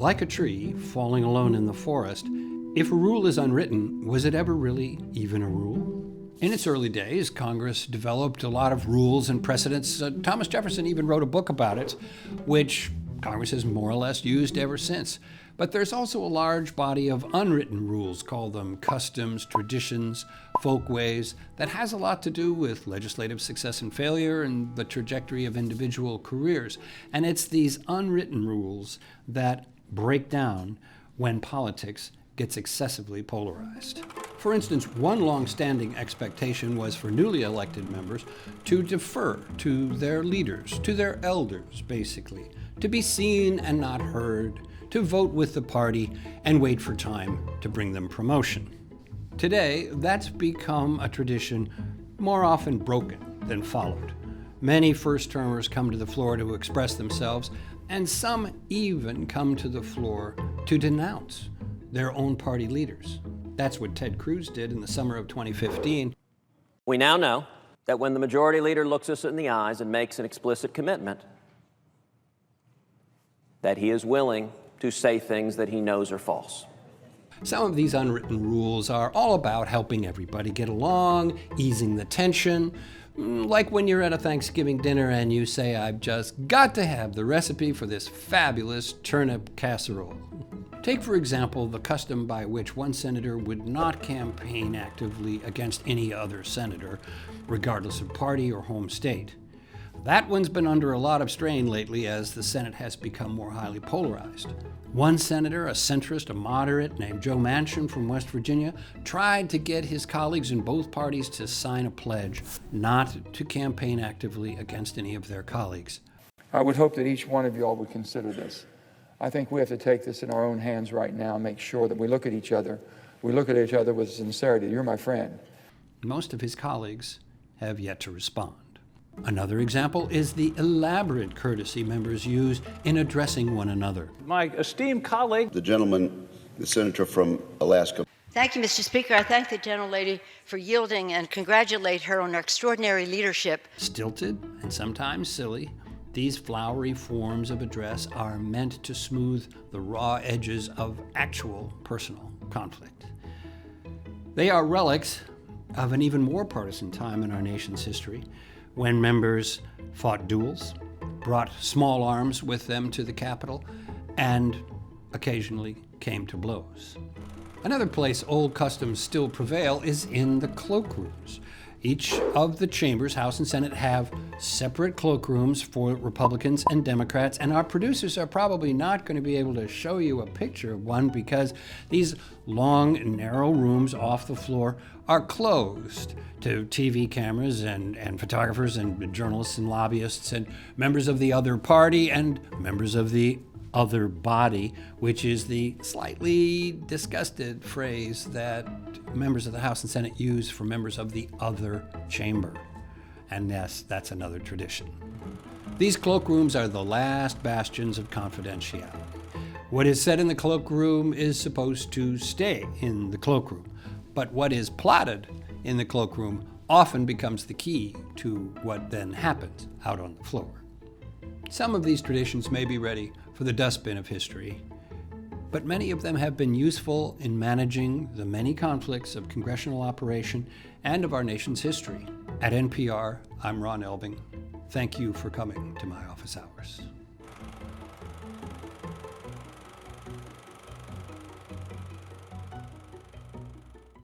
Like a tree falling alone in the forest, if a rule is unwritten, was it ever really even a rule? In its early days, Congress developed a lot of rules and precedents. Thomas Jefferson even wrote a book about it, which Congress has more or less used ever since. But there's also a large body of unwritten rules, call them customs, traditions, folkways, that has a lot to do with legislative success and failure and the trajectory of individual careers. And it's these unwritten rules that break down when politics gets excessively polarized. For instance, one long-standing expectation was for newly elected members to defer to their leaders, to their elders, basically, to be seen and not heard, to vote with the party and wait for time to bring them promotion. Today, that's become a tradition more often broken than followed. Many first-termers come to the floor to express themselves, and some even come to the floor to denounce their own party leaders. That's what Ted Cruz did in the summer of 2015. We now know that when the majority leader looks us in the eyes and makes an explicit commitment, that he is willing to say things that he knows are false. Some of these unwritten rules are all about helping everybody get along, easing the tension. Like when you're at a Thanksgiving dinner and you say, "I've just got to have the recipe for this fabulous turnip casserole." Take, for example, the custom by which one senator would not campaign actively against any other senator, regardless of party or home state. That one's been under a lot of strain lately as the Senate has become more highly polarized. One senator, a centrist, a moderate, named Joe Manchin from West Virginia, tried to get his colleagues in both parties to sign a pledge not to campaign actively against any of their colleagues. I would hope that each one of you all would consider this. I think we have to take this in our own hands right now and make sure that we look at each other. We look at each other with sincerity. You're my friend. Most of his colleagues have yet to respond. Another example is the elaborate courtesy members use in addressing one another. My esteemed colleague, the gentleman, the senator from Alaska. Thank you, Mr. Speaker. I thank the gentlelady for yielding and congratulate her on her extraordinary leadership. Stilted and sometimes silly, these flowery forms of address are meant to smooth the raw edges of actual personal conflict. They are relics of an even more partisan time in our nation's history, when members fought duels, brought small arms with them to the Capitol, and occasionally came to blows. Another place old customs still prevail is in the Cloak Rooms. Each of the chambers, House and Senate, have separate cloak rooms for Republicans and Democrats, and our producers are probably not going to be able to show you a picture of one because these long, narrow rooms off the floor are closed to TV cameras and photographers and journalists and lobbyists and members of the other party and members of the other body, which is the slightly disgusted phrase that members of the House and Senate use for members of the other chamber. And yes, that's another tradition. These cloak rooms are the last bastions of confidentiality. What is said in the cloak room is supposed to stay in the cloak room, but what is plotted in the cloak room often becomes the key to what then happens out on the floor. Some of these traditions may be ready for the dustbin of history, but many of them have been useful in managing the many conflicts of congressional operation and of our nation's history. At NPR, I'm Ron Elving. Thank you for coming to my office hours.